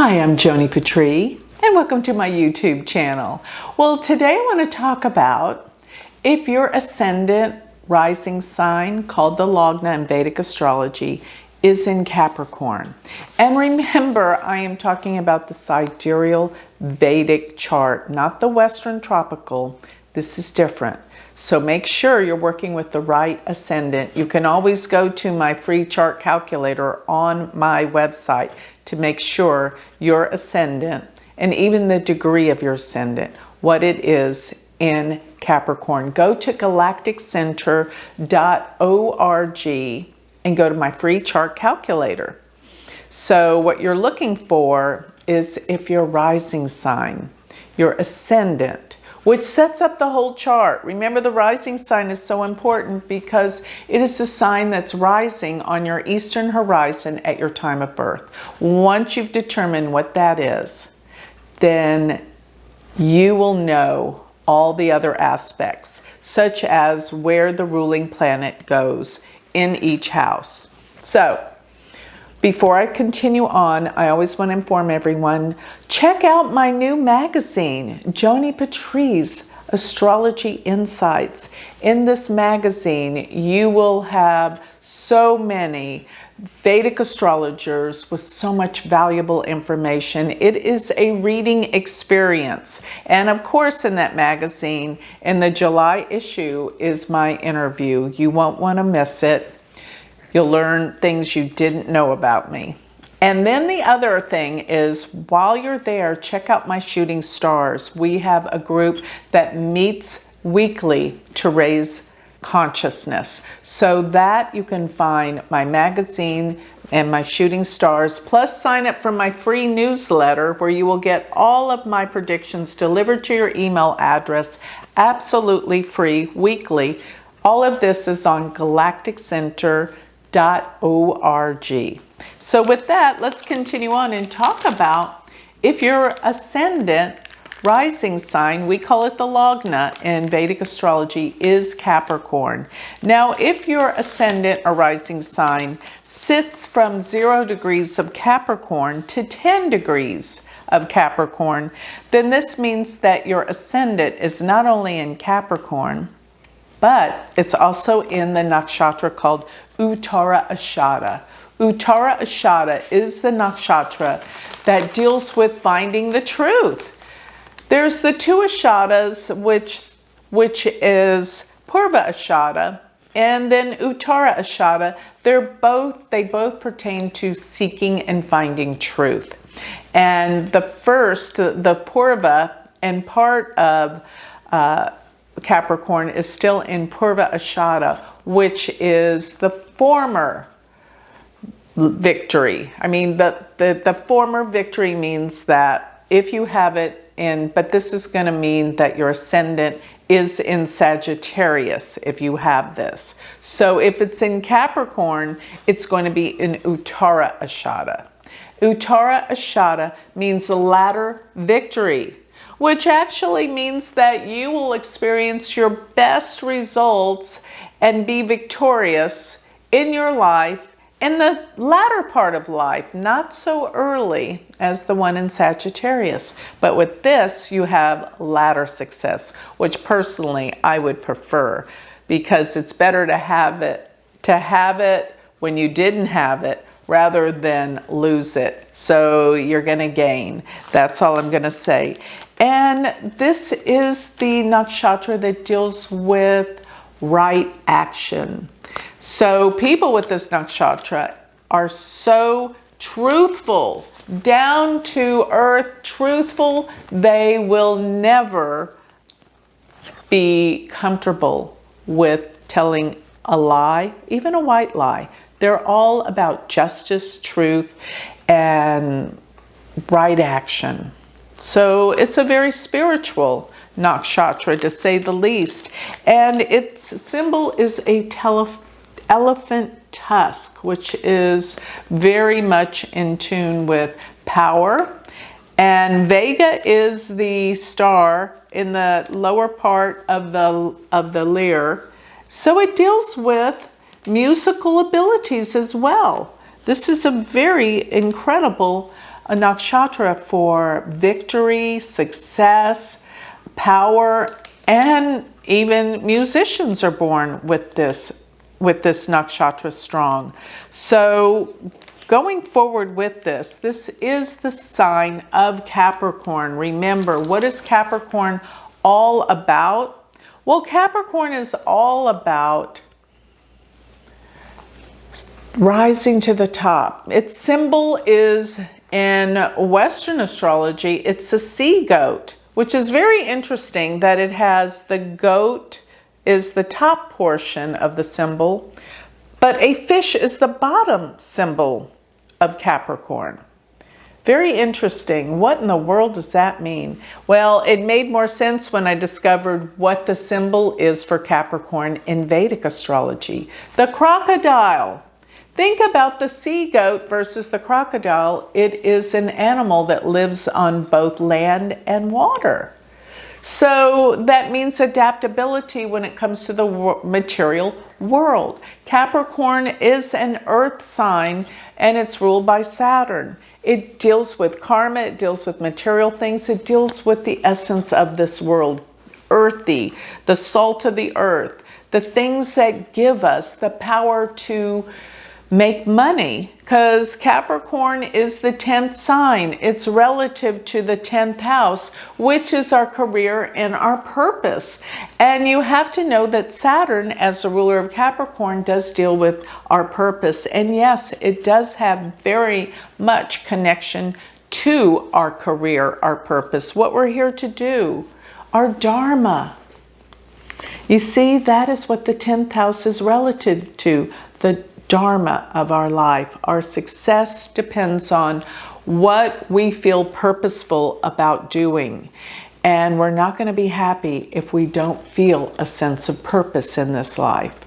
Hi, I'm Joni Patry, and welcome to my YouTube channel. Well, today I want to talk about if your ascendant rising sign, called the Lagna in Vedic Astrology, is in Capricorn. And remember, I am talking about the sidereal Vedic chart, not the Western tropical. This is different. So make sure you're working with the right ascendant. You can always go to my free chart calculator on my website to make sure your ascendant and even the degree of your ascendant, what it is in Capricorn. Go to galacticcenter.org and go to my free chart calculator. So what you're looking for is if your rising sign, your ascendant, which sets up the whole chart. Remember, the rising sign is so important because it is the sign that's rising on your eastern horizon at your time of birth. Once you've determined what that is, then you will know all the other aspects, such as where the ruling planet goes in each house. So, before I continue on, I always want to inform everyone, check out my new magazine, Joni Patry's Astrology Insights. In this magazine, you will have so many Vedic astrologers with so much valuable information. It is a reading experience. And of course, in that magazine, in the July issue, is my interview. You won't want to miss it. You'll learn things you didn't know about me. And then the other thing is, while you're there, check out my Shooting Stars. We have a group that meets weekly to raise consciousness. So that you can find my magazine and my Shooting Stars, plus sign up for my free newsletter where you will get all of my predictions delivered to your email address, absolutely free, weekly. All of this is on galacticcenter.org. So with that, let's continue on and talk about if your ascendant rising sign, we call it the Lagna in Vedic astrology, is Capricorn. Now, if your ascendant or rising sign sits from 0 degrees of Capricorn to 10 degrees of Capricorn, then this means that your ascendant is not only in Capricorn, but it's also in the nakshatra called Uttarashada. Uttarashada is the nakshatra that deals with finding the truth. There's the two ashadas, which is Purva Ashada and then Uttara Ashada. They both pertain to seeking and finding truth. And the first, the Purva and part of Capricorn is still in Purva Ashada, which is the former victory. I mean, the former victory means that if you have it in, but this is going to mean that your ascendant is in Sagittarius if you have this. So if it's in Capricorn, it's going to be in Uttara Ashada. Uttara Ashada means the latter victory, which actually means that you will experience your best results and be victorious in your life in the latter part of life, not so early as the one in Sagittarius. But with this, you have latter success, which personally I would prefer, because it's better to have it when you didn't have it rather than lose it. So you're going to gain. That's all I'm going to say. And this is the nakshatra that deals with right action. So people with this nakshatra are so truthful, down to earth, truthful. They will never be comfortable with telling a lie, even a white lie. They're all about justice, truth, and right action. So it's a very spiritual nakshatra, to say the least. And its symbol is a elephant tusk, which is very much in tune with power. And Vega is the star in the lower part of the lyre. So it deals with musical abilities as well. This is a very incredible a nakshatra for victory, success, power, and even musicians are born with this nakshatra strong. So going forward with this is the sign of Capricorn. Remember, what is Capricorn all about? Well, Capricorn is all about rising to the top. Its symbol is, in Western astrology, it's a sea goat, which is very interesting that it has the goat is the top portion of the symbol, but a fish is the bottom symbol of Capricorn. Very interesting. What in the world does that mean? Well, it made more sense when I discovered what the symbol is for Capricorn in Vedic astrology. The crocodile. Think about the sea goat versus the crocodile. It is an animal that lives on both land and water. So that means adaptability when it comes to the material world. Capricorn is an earth sign and it's ruled by Saturn. It deals with karma, it deals with material things, it deals with the essence of this world. Earthy, the salt of the earth, the things that give us the power to make money, because Capricorn is the 10th sign. It's relative to the 10th house, which is our career and our purpose. And you have to know that Saturn, as the ruler of Capricorn, does deal with our purpose. And yes, it does have very much connection to our career, our purpose, what we're here to do, our dharma. You see, that is what the 10th house is relative to, the dharma of our life. Our success depends on what we feel purposeful about doing. And we're not going to be happy if we don't feel a sense of purpose in this life.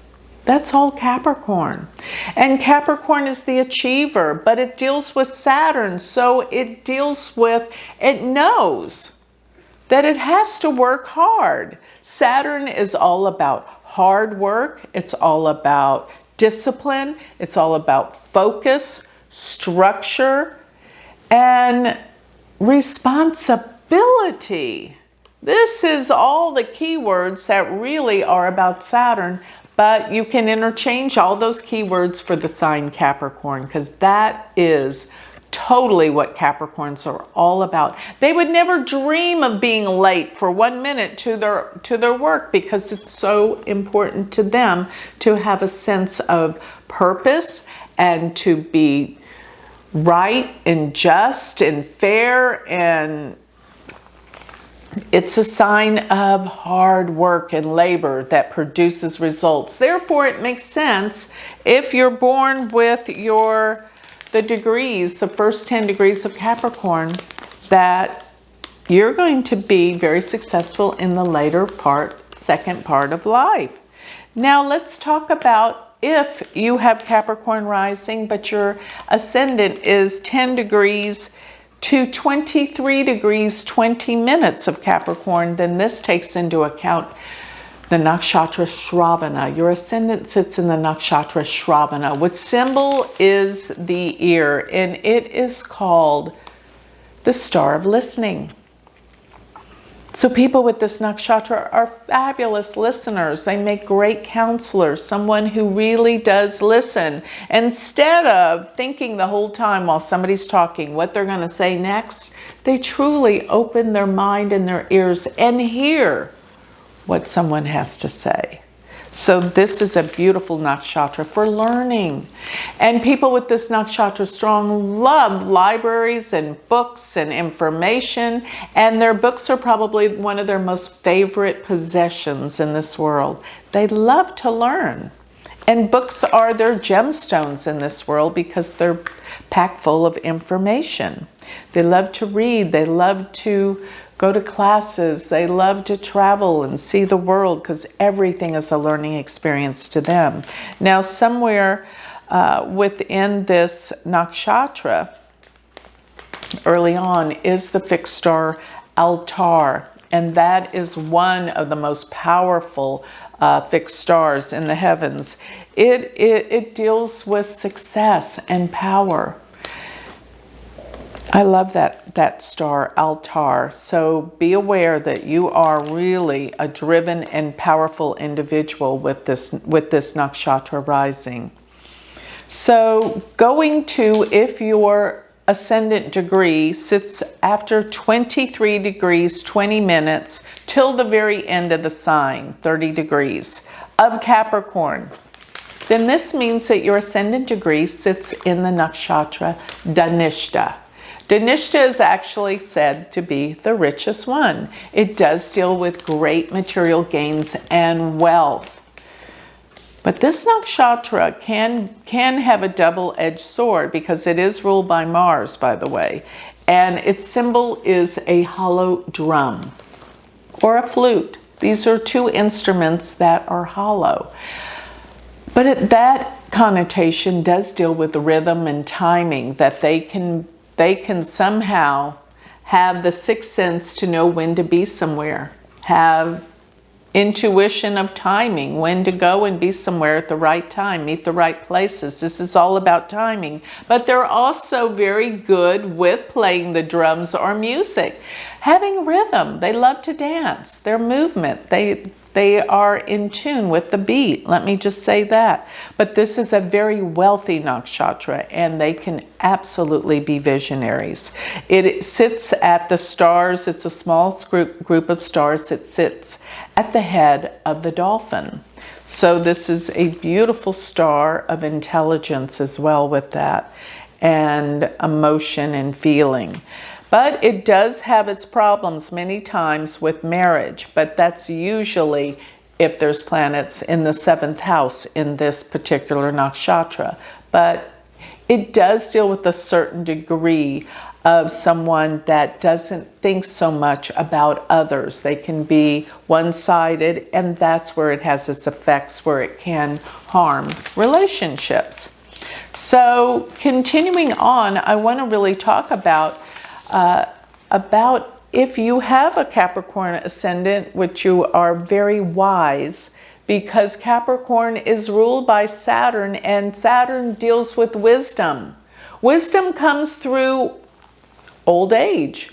That's all Capricorn. And Capricorn is the achiever, but it deals with Saturn. So it knows that it has to work hard. Saturn is all about hard work. It's all about discipline, it's all about focus, structure, and responsibility. This is all the keywords that really are about Saturn, but you can interchange all those keywords for the sign Capricorn, because that is totally what Capricorns are all about. They would never dream of being late for 1 minute to their work, because it's so important to them to have a sense of purpose and to be right and just and fair, and it's a sign of hard work and labor that produces results. Therefore, it makes sense if you're born with the degrees, the first 10 degrees of Capricorn, that you're going to be very successful in the later part, second part of life. Now let's talk about if you have Capricorn rising, but your ascendant is 10 degrees to 23 degrees, 20 minutes of Capricorn, then this takes into account the Nakshatra Shravana. Your ascendant sits in the Nakshatra Shravana, which symbol is the ear, and it is called the star of listening. So people with this nakshatra are fabulous listeners. They make great counselors, someone who really does listen. Instead of thinking the whole time while somebody's talking what they're going to say next, they truly open their mind and their ears and hear what someone has to say. So this is a beautiful nakshatra for learning. And people with this nakshatra strong love libraries and books and information, and their books are probably one of their most favorite possessions in this world. They love to learn. And books are their gemstones in this world because they're packed full of information. They love to read, they love to go to classes, they love to travel and see the world because everything is a learning experience to them. Now somewhere within this nakshatra, early on, is the fixed star Altar, and that is one of the most powerful fixed stars in the heavens. It deals with success and power. I love that star, Altar. So be aware that you are really a driven and powerful individual with this nakshatra rising. So going to, if your ascendant degree sits after 23 degrees, 20 minutes till the very end of the sign, 30 degrees of Capricorn, then this means that your ascendant degree sits in the nakshatra Dhanishta. Dhanishta is actually said to be the richest one. It does deal with great material gains and wealth. But this nakshatra can have a double-edged sword because it is ruled by Mars, by the way. And its symbol is a hollow drum or a flute. These are two instruments that are hollow. But that connotation does deal with the rhythm and timing, that they can somehow have the sixth sense to know when to be somewhere, have intuition of timing, when to go and be somewhere at the right time, meet the right places. This is all about timing. But they're also very good with playing the drums or music, having rhythm. They love to dance. Their movement, they are in tune with the beat. Let me just say that. But this is a very wealthy nakshatra, and they can absolutely be visionaries. It sits at the stars. It's a small group of stars that sits at the head of the dolphin. So this is a beautiful star of intelligence as well with that, and emotion and feeling. But it does have its problems many times with marriage, but that's usually if there's planets in the 7th house in this particular nakshatra. But it does deal with a certain degree of someone that doesn't think so much about others. They can be one-sided, and that's where it has its effects, where it can harm relationships. So continuing on, I want to really talk about if you have a Capricorn ascendant, which you are very wise, because Capricorn is ruled by Saturn, and Saturn deals with wisdom. Wisdom comes through old age,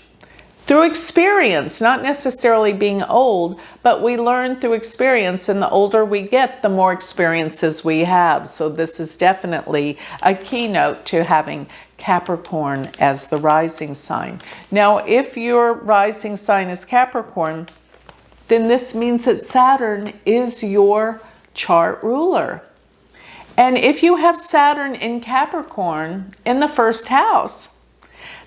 through experience, not necessarily being old, but we learn through experience, and the older we get, the more experiences we have. So this is definitely a keynote to having Capricorn as the rising sign. Now, if your rising sign is Capricorn, then this means that Saturn is your chart ruler. And if you have Saturn in Capricorn in the 1st house,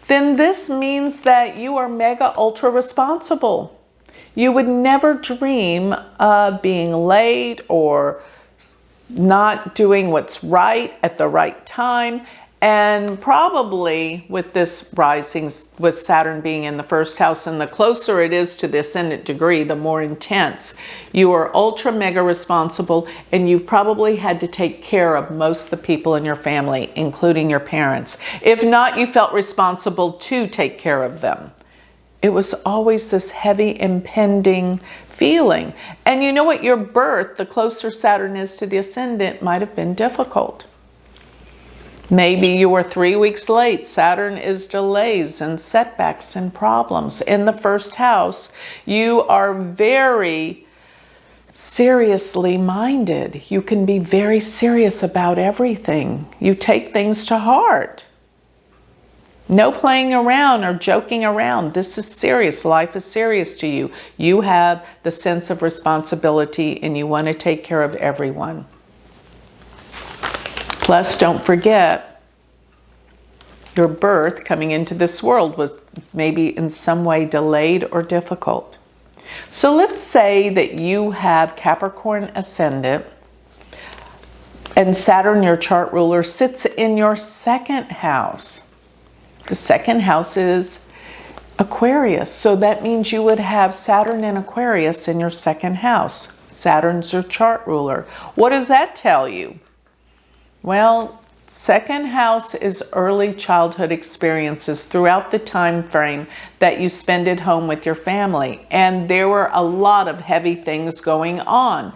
then this means that you are mega ultra responsible. You would never dream of being late or not doing what's right at the right time. And probably with this rising, with Saturn being in the 1st house, and the closer it is to the ascendant degree, the more intense. You are ultra mega responsible, and you've probably had to take care of most of the people in your family, including your parents. If not, you felt responsible to take care of them. It was always this heavy impending feeling. And you know what? Your birth, the closer Saturn is to the ascendant, might have been difficult. Maybe you were 3 weeks late. Saturn is delays and setbacks and problems. In the 1st house, you are very seriously minded. You can be very serious about everything. You take things to heart. No playing around or joking around. This is serious. Life is serious to you. You have the sense of responsibility, and you want to take care of everyone. Plus, don't forget, your birth coming into this world was maybe in some way delayed or difficult. So let's say that you have Capricorn ascendant, and Saturn, your chart ruler, sits in your 2nd house. The 2nd house is Aquarius. So that means you would have Saturn in Aquarius in your 2nd house. Saturn's your chart ruler. What does that tell you? Well, 2nd house is early childhood experiences throughout the time frame that you spend at home with your family. And there were a lot of heavy things going on.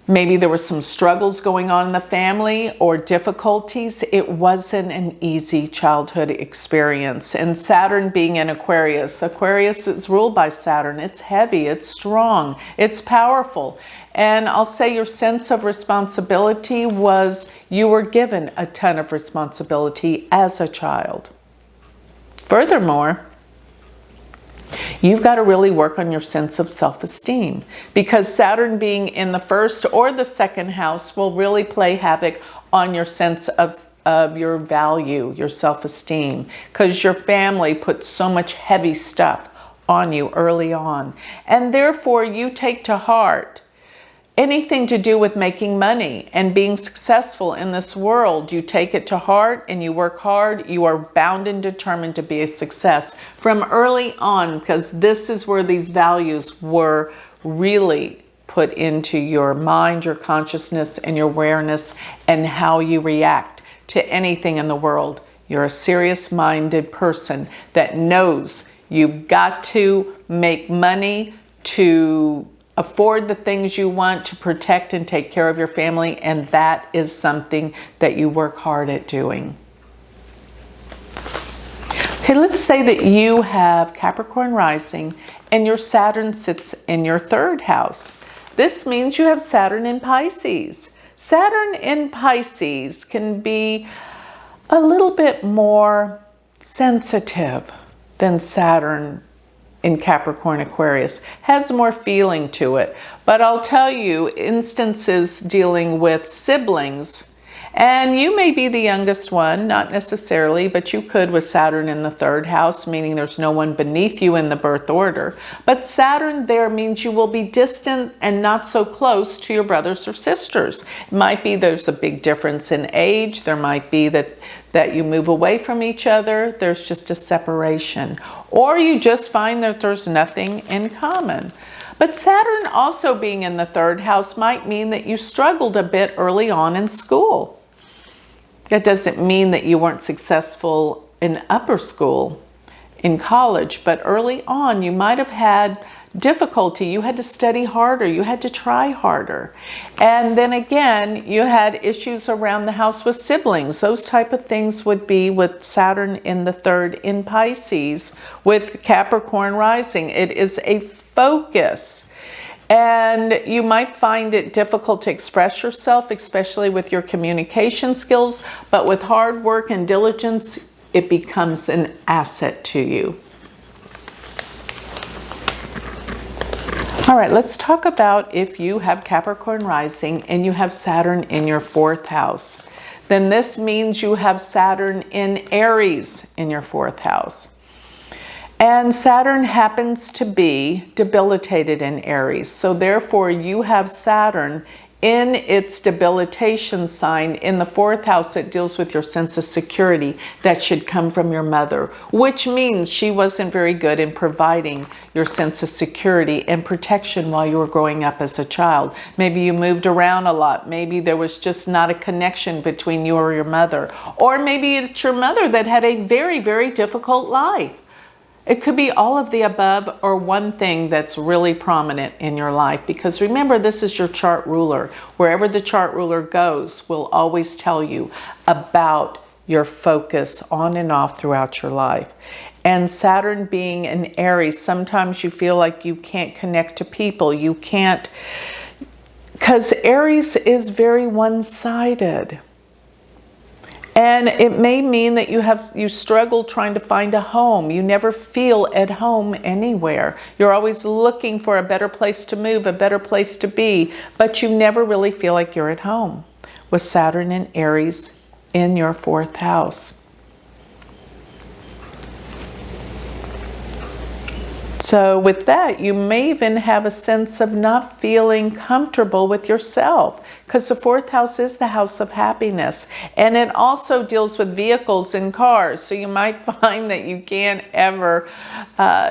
Maybe there were some struggles going on in the family or difficulties. It wasn't an easy childhood experience. And Saturn being in Aquarius, Aquarius is ruled by Saturn. It's heavy, it's strong, it's powerful. And I'll say your sense of responsibility was you were given a ton of responsibility as a child. Furthermore, you've got to really work on your sense of self-esteem, because Saturn being in the first or the second house will really play havoc on your sense of your value, your self-esteem, because your family puts so much heavy stuff on you early on. And therefore you take to heart anything to do with making money and being successful in this world. You take it to heart and you work hard. You are bound and determined to be a success from early on, because this is where these values were really put into your mind, your consciousness, and your awareness, and how you react to anything in the world. You're a serious-minded person that knows you've got to make money to afford the things you want, to protect and take care of your family, and that is something that you work hard at doing. Okay, let's say that you have Capricorn rising and your Saturn sits in your third house. This means you have Saturn in Pisces. Saturn in Pisces can be a little bit more sensitive than Saturn in Capricorn Aquarius, has more feeling to it. But I'll tell you, instances dealing with siblings, and you may be the youngest one, not necessarily, but you could with Saturn in the third house, meaning there's no one beneath you in the birth order. But Saturn there means you will be distant and not so close to your brothers or sisters. It might be there's a big difference in age. There might be that you move away from each other. There's just a separation. Or you just find that there's nothing in common. But Saturn also being in the third house might mean that you struggled a bit early on in school. That doesn't mean that you weren't successful in upper school, in college, but early on you might have had difficulty. You had to study harder. You had to try harder. And then again, you had issues around the house with siblings. Those type of things would be with Saturn in the third in Pisces with Capricorn rising. It is a focus. And you might find it difficult to express yourself, especially with your communication skills, but with hard work and diligence, it becomes an asset to you. All right, let's talk about if you have Capricorn rising and you have Saturn in your fourth house. Then this means you have Saturn in Aries in your fourth house. And Saturn happens to be debilitated in Aries. So therefore you have Saturn in its debilitation sign in the fourth house. It deals with your sense of security that should come from your mother, which means she wasn't very good in providing your sense of security and protection while you were growing up as a child. Maybe you moved around a lot. Maybe there was just not a connection between you or your mother. Or maybe it's your mother that had a very, very difficult life. It could be all of the above or one thing that's really prominent in your life, because remember, this is your chart ruler. Wherever the chart ruler goes will always tell you about your focus on and off throughout your life. And Saturn being in Aries, sometimes you feel like you can't connect to people. You can't, because Aries is very one-sided. And it may mean that you struggle trying to find a home. You never feel at home anywhere. You're always looking for a better place to move, a better place to be, but you never really feel like you're at home with Saturn and Aries in your fourth house. So with that, you may even have a sense of not feeling comfortable with yourself, because the fourth house is the house of happiness. And it also deals with vehicles and cars. So you might find that you can't ever,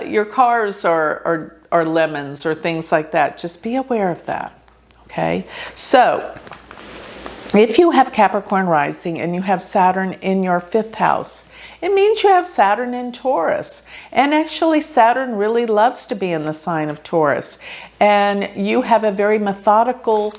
your cars are lemons or things like that. Just be aware of that, okay? So if you have Capricorn rising and you have Saturn in your fifth house, it means you have Saturn in Taurus. And actually Saturn really loves to be in the sign of Taurus. And you have a very methodical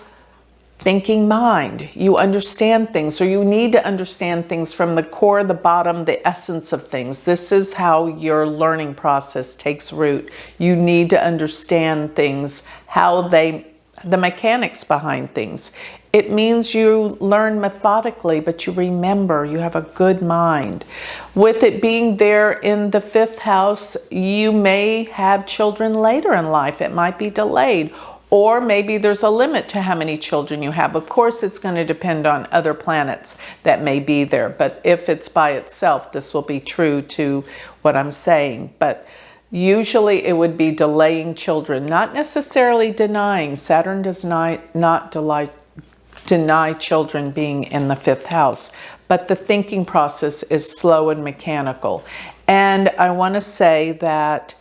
thinking mind. You understand things, or you need to understand things from the core, the bottom, the essence of things. This is how your learning process takes root. You need to understand things, the mechanics behind things. It means you learn methodically, but you remember, you have a good mind. With it being there in the 5th house, you may have children later in life. It might be delayed. Or maybe there's a limit to how many children you have. Of course, it's going to depend on other planets that may be there. But if it's by itself, this will be true to what I'm saying. But usually it would be delaying children, not necessarily denying. Saturn does not deny children being in the 5th house. But the thinking process is slow and mechanical. And I want to say that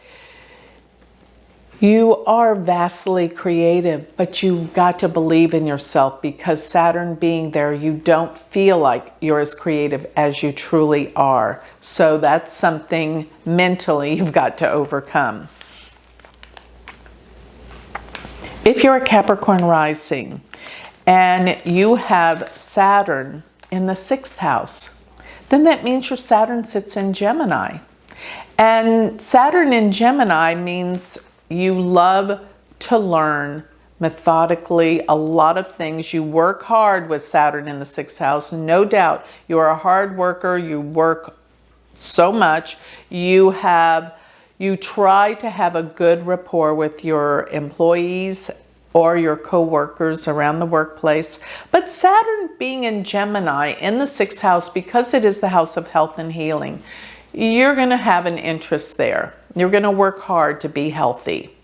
you are vastly creative, but you've got to believe in yourself, because Saturn being there, you don't feel like you're as creative as you truly are. So that's something mentally you've got to overcome. If you're a Capricorn rising and you have Saturn in the 6th house, then that means your Saturn sits in Gemini. And Saturn in Gemini means you love to learn methodically a lot of things. You work hard with Saturn in the 6th house, no doubt. You're a hard worker. You work so much. You try to have a good rapport with your employees or your co-workers around the workplace. But Saturn being in Gemini in the 6th house, because it is the house of health and healing, you're going to have an interest there. You're going to work hard to be healthy.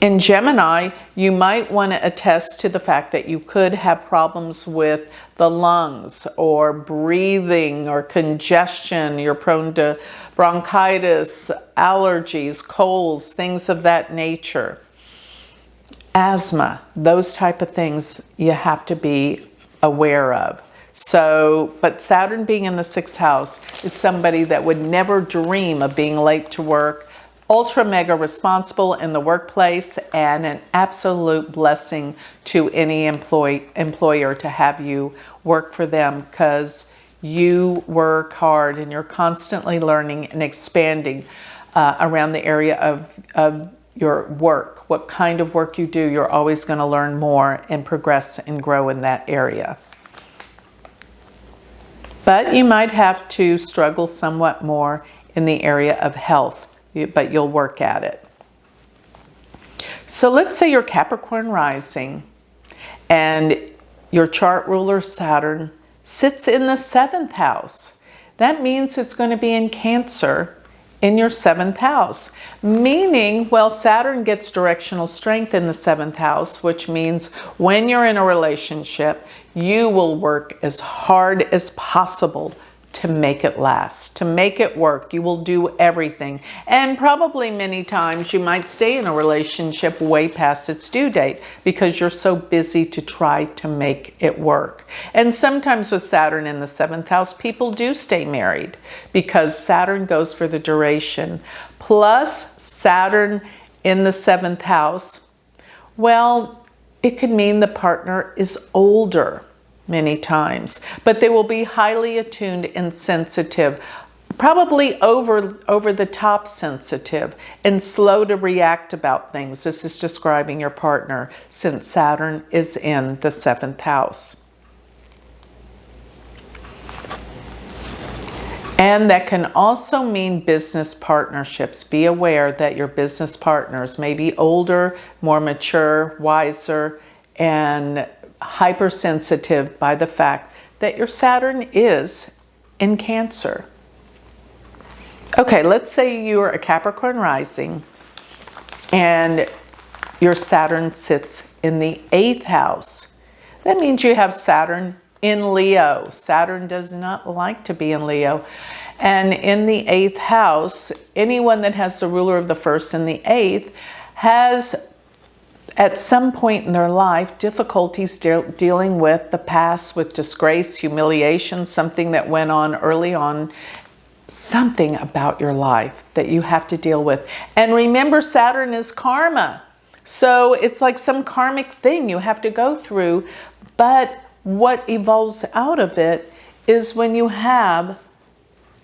In Gemini, you might want to attest to the fact that you could have problems with the lungs or breathing or congestion. You're prone to bronchitis, allergies, colds, things of that nature. Asthma, those type of things you have to be aware of. But Saturn being in the 6th house is somebody that would never dream of being late to work, ultra mega responsible in the workplace, and an absolute blessing to any employer to have you work for them, because you work hard and you're constantly learning and expanding around the area of your work. What kind of work you do, you're always going to learn more and progress and grow in that area. But you might have to struggle somewhat more in the area of health, but you'll work at it. So let's say you're Capricorn rising and your chart ruler Saturn sits in the 7th house. That means it's going to be in Cancer in your 7th house, meaning, well, Saturn gets directional strength in the 7th house, which means when you're in a relationship, you will work as hard as possible to make it last, to make it work. You will do everything. And probably many times you might stay in a relationship way past its due date because you're so busy to try to make it work. And sometimes with Saturn in the 7th house, people do stay married because Saturn goes for the duration. Plus Saturn in the 7th house, well, it could mean the partner is older many times, but they will be highly attuned and sensitive, probably over the top sensitive and slow to react about things. This is describing your partner since Saturn is in the 7th house. And that can also mean business partnerships. Be aware that your business partners may be older, more mature, wiser, and hypersensitive by the fact that your Saturn is in Cancer. Okay, let's say you're a Capricorn rising and your Saturn sits in the 8th house. That means you have Saturn in Leo. Saturn does not like to be in Leo. And in the 8th house, anyone that has the ruler of the 1st and the 8th has at some point in their life difficulties dealing with the past, with disgrace, humiliation, something that went on early on, something about your life that you have to deal with. And remember, Saturn is karma. So it's like some karmic thing you have to go through. But what evolves out of it is when you have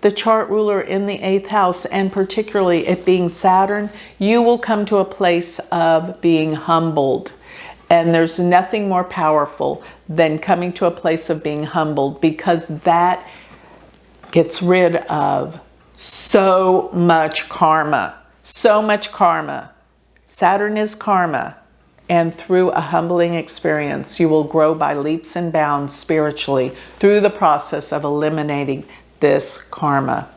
the chart ruler in the 8th house, and particularly it being Saturn, you will come to a place of being humbled. And there's nothing more powerful than coming to a place of being humbled, because that gets rid of so much karma. So much karma. Saturn is karma. And through a humbling experience, you will grow by leaps and bounds spiritually through the process of eliminating this karma.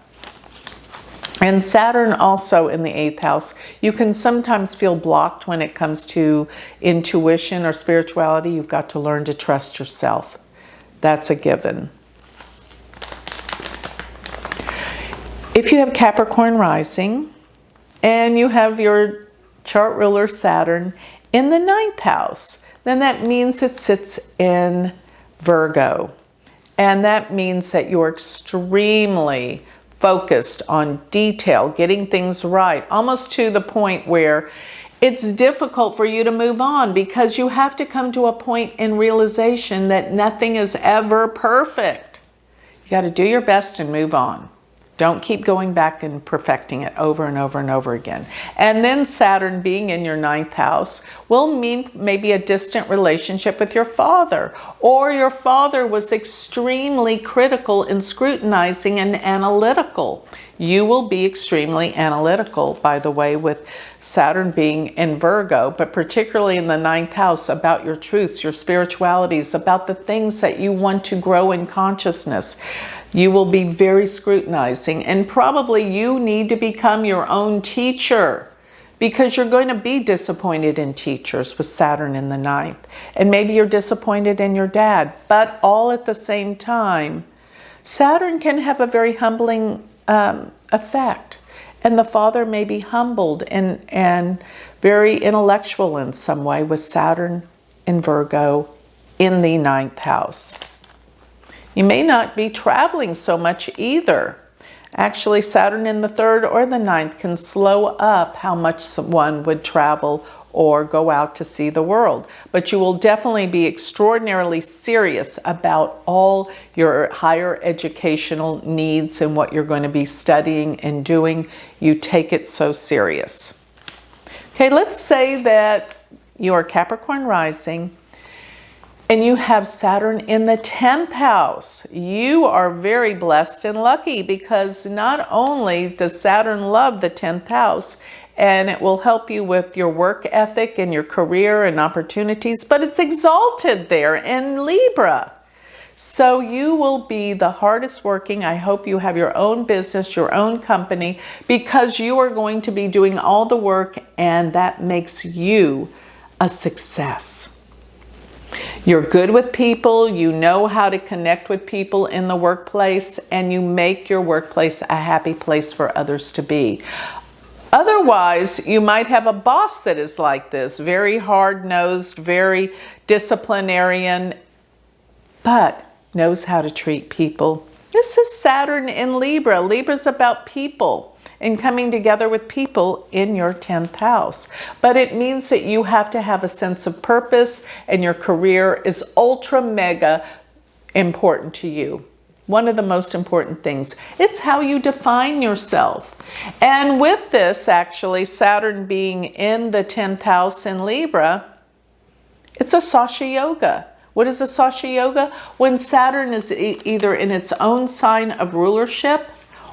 And Saturn also in the 8th house, you can sometimes feel blocked when it comes to intuition or spirituality. You've got to learn to trust yourself. That's a given. If you have Capricorn rising and you have your chart ruler Saturn in the 9th house, then that means it sits in Virgo. And that means that you're extremely focused on detail, getting things right, almost to the point where it's difficult for you to move on, because you have to come to a point in realization that nothing is ever perfect. You got to do your best and move on. Don't keep going back and perfecting it over and over and over again. And then Saturn being in your 9th house will mean maybe a distant relationship with your father, or your father was extremely critical and scrutinizing and analytical. You will be extremely analytical, by the way, with Saturn being in Virgo, but particularly in the 9th house, about your truths, your spiritualities, about the things that you want to grow in consciousness. You will be very scrutinizing, and probably you need to become your own teacher, because you're going to be disappointed in teachers with Saturn in the 9th. And maybe you're disappointed in your dad, but all at the same time, Saturn can have a very humbling effect. And the father may be humbled and very intellectual in some way with Saturn in Virgo in the 9th house. You may not be traveling so much either. Actually, Saturn in the 3rd or the 9th can slow up how much one would travel or go out to see the world. But you will definitely be extraordinarily serious about all your higher educational needs and what you're going to be studying and doing. You take it so serious. Okay, let's say that you're Capricorn rising and you have Saturn in the 10th house. You are very blessed and lucky, because not only does Saturn love the 10th house, and it will help you with your work ethic and your career and opportunities, but it's exalted there in Libra. So you will be the hardest working. I hope you have your own business, your own company, because you are going to be doing all the work, and that makes you a success. You're good with people, you know how to connect with people in the workplace, and you make your workplace a happy place for others to be. Otherwise, you might have a boss that is like this, very hard-nosed, very disciplinarian, but knows how to treat people. This is Saturn in Libra. Libra's about people and coming together with people in your 10th house. But it means that you have to have a sense of purpose, and your career is ultra mega important to you. One of the most important things. It's how you define yourself. And with this, actually, Saturn being in the 10th house in Libra, it's a Sasha Yoga. What is a Sasha Yoga? When Saturn is either in its own sign of rulership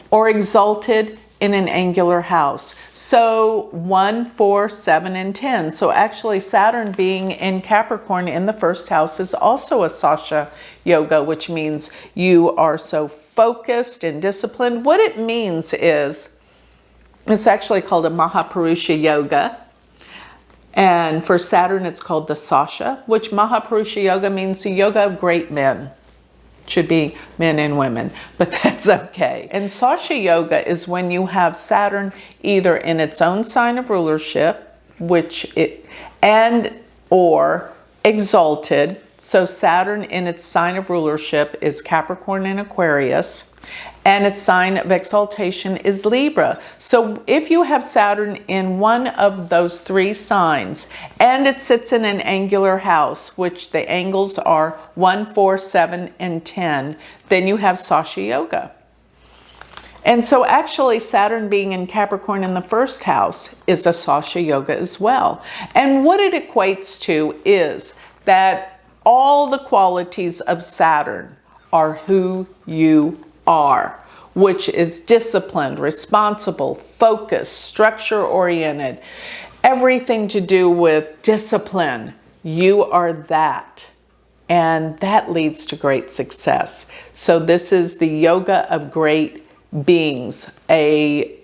or exalted in an angular house. So 1, 4, 7, and 10. So actually Saturn being in Capricorn in the 1st house is also a Sasha Yoga, which means you are so focused and disciplined. What it means is, it's actually called a Mahapurusha Yoga. And for Saturn, it's called the Sasha, which Mahapurusha Yoga means the yoga of great men. Should be men and women, but that's okay. And Sasha Yoga is when you have Saturn either in its own sign of rulership, or exalted. So Saturn in its sign of rulership is Capricorn and Aquarius. and its sign of exaltation is Libra. So if you have Saturn in one of those three signs, and it sits in an angular house, which the angles are 1, 4, 7, and 10, then you have Sasha Yoga. And so actually Saturn being in Capricorn in the first house is a Sasha Yoga as well. And what it equates to is that all the qualities of Saturn are who you are, which is disciplined, responsible, focused, structure-oriented, everything to do with discipline. You are that. And that leads to great success. So this is the yoga of great beings, a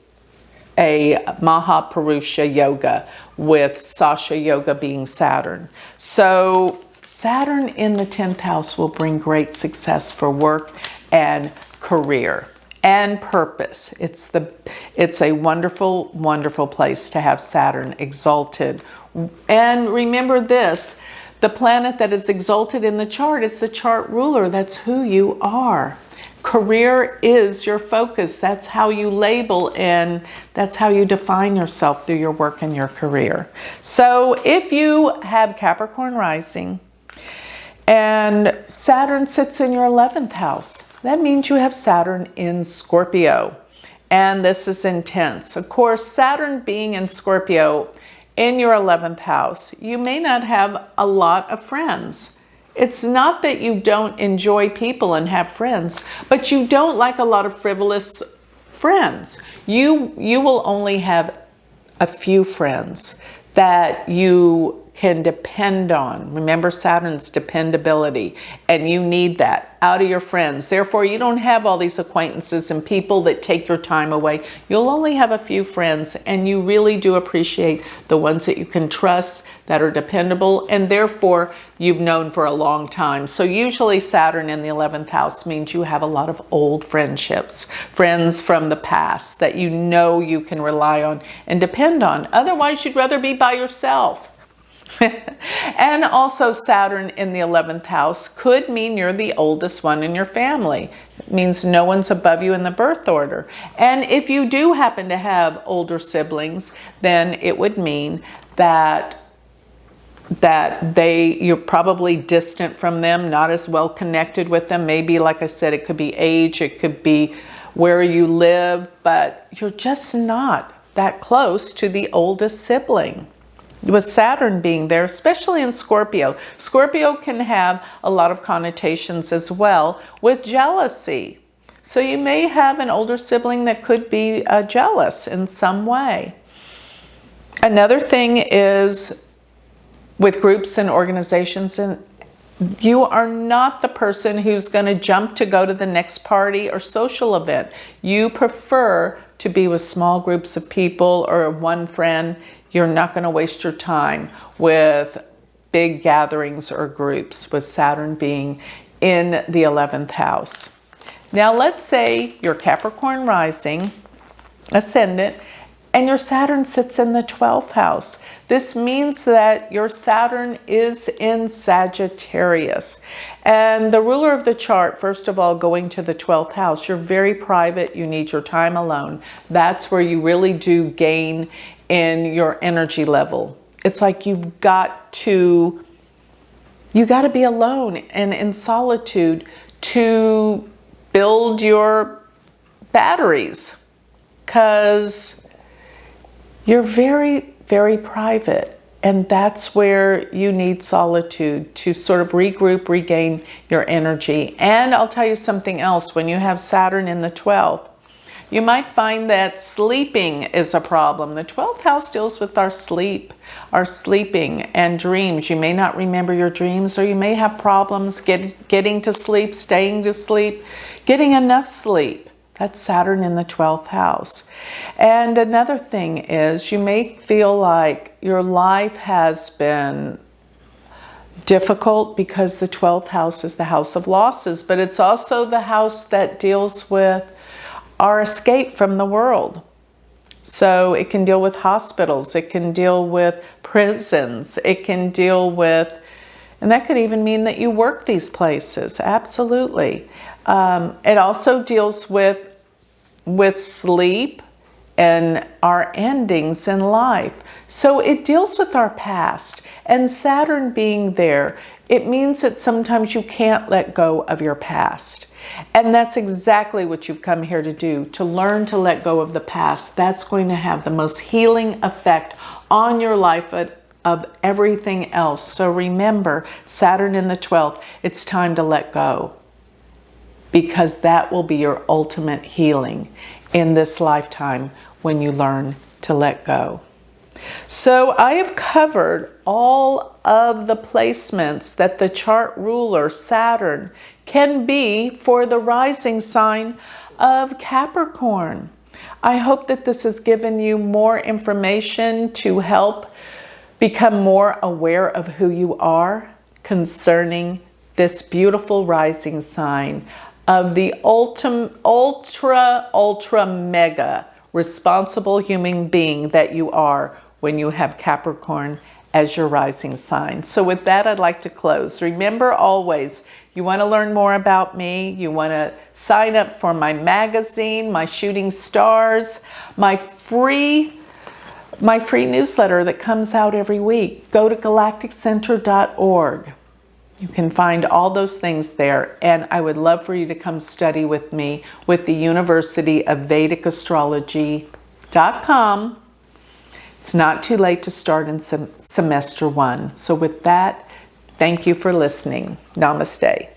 Mahapurusha yoga, with Sasha Yoga being Saturn. So Saturn in the 10th house will bring great success for work and career and purpose. It's a wonderful, wonderful place to have Saturn exalted. And remember this, the planet that is exalted in the chart is the chart ruler. That's who you are. Career is your focus. That's how you label, and that's how you define yourself through your work and your career. So if you have Capricorn rising and Saturn sits in your 11th house, that means you have Saturn in Scorpio. And this is intense. Of course, Saturn being in Scorpio in your 11th house, you may not have a lot of friends. It's not that you don't enjoy people and have friends, but you don't like a lot of frivolous friends. You will only have a few friends that you can depend on. Remember Saturn's dependability, and you need that out of your friends. Therefore, you don't have all these acquaintances and people that take your time away. You'll only have a few friends, and you really do appreciate the ones that you can trust, that are dependable, and therefore you've known for a long time. So usually Saturn in the 11th house means you have a lot of old friendships, friends from the past that you know you can rely on and depend on. Otherwise, you'd rather be by yourself. And also Saturn in the 11th house could mean you're the oldest one in your family. It means no one's above you in the birth order. And if you do happen to have older siblings, then it would mean that you're probably distant from them, not as well connected with them. Maybe, like I said, it could be age, it could be where you live, but you're just not that close to the oldest sibling. With Saturn being there, especially in Scorpio. Scorpio can have a lot of connotations as well with jealousy. So you may have an older sibling that could be jealous in some way. Another thing is with groups and organizations, and you are not the person who's going to jump to go to the next party or social event. You prefer to be with small groups of people or one friend. You're not going to waste your time with big gatherings or groups, with Saturn being in the 11th house. Now let's say you're Capricorn rising, ascendant, and your Saturn sits in the 12th house. This means that your Saturn is in Sagittarius. And the ruler of the chart, first of all, going to the 12th house, you're very private, you need your time alone. That's where you really do gain in your energy level. It's like you've got to be alone and in solitude to build your batteries, because you're very, very private, and that's where you need solitude to sort of regroup, regain your energy. And I'll tell you something else, when you have Saturn in the 12th, you might find that sleeping is a problem. The 12th house deals with our sleep, our sleeping and dreams. You may not remember your dreams, or you may have problems getting to sleep, staying to sleep, getting enough sleep. That's Saturn in the 12th house. And another thing is you may feel like your life has been difficult because the 12th house is the house of losses, but it's also the house that deals with our escape from the world. So it can deal with hospitals, it can deal with prisons, it can deal with, and that could even mean that you work these places, absolutely. It also deals with with sleep and our endings in life. So it deals with our past. And Saturn being there, it means that sometimes you can't let go of your past. And that's exactly what you've come here to do, to learn to let go of the past. That's going to have the most healing effect on your life of everything else. So remember, Saturn in the 12th, it's time to let go, because that will be your ultimate healing in this lifetime when you learn to let go. So I have covered all of the placements that the chart ruler, Saturn, can be for the rising sign of Capricorn. I hope that this has given you more information to help become more aware of who you are concerning this beautiful rising sign of the ultra mega responsible human being that you are when you have Capricorn as your rising sign. So with that, I'd like to close. Remember always, you want to learn more about me, you want to sign up for my magazine, my Shooting Stars, my free newsletter that comes out every week. Go to galacticcenter.org. You can find all those things there, and I would love for you to come study with me with the University of Vedic Astrology.com. It's not too late to start in semester 1. So with that, thank you for listening. Namaste.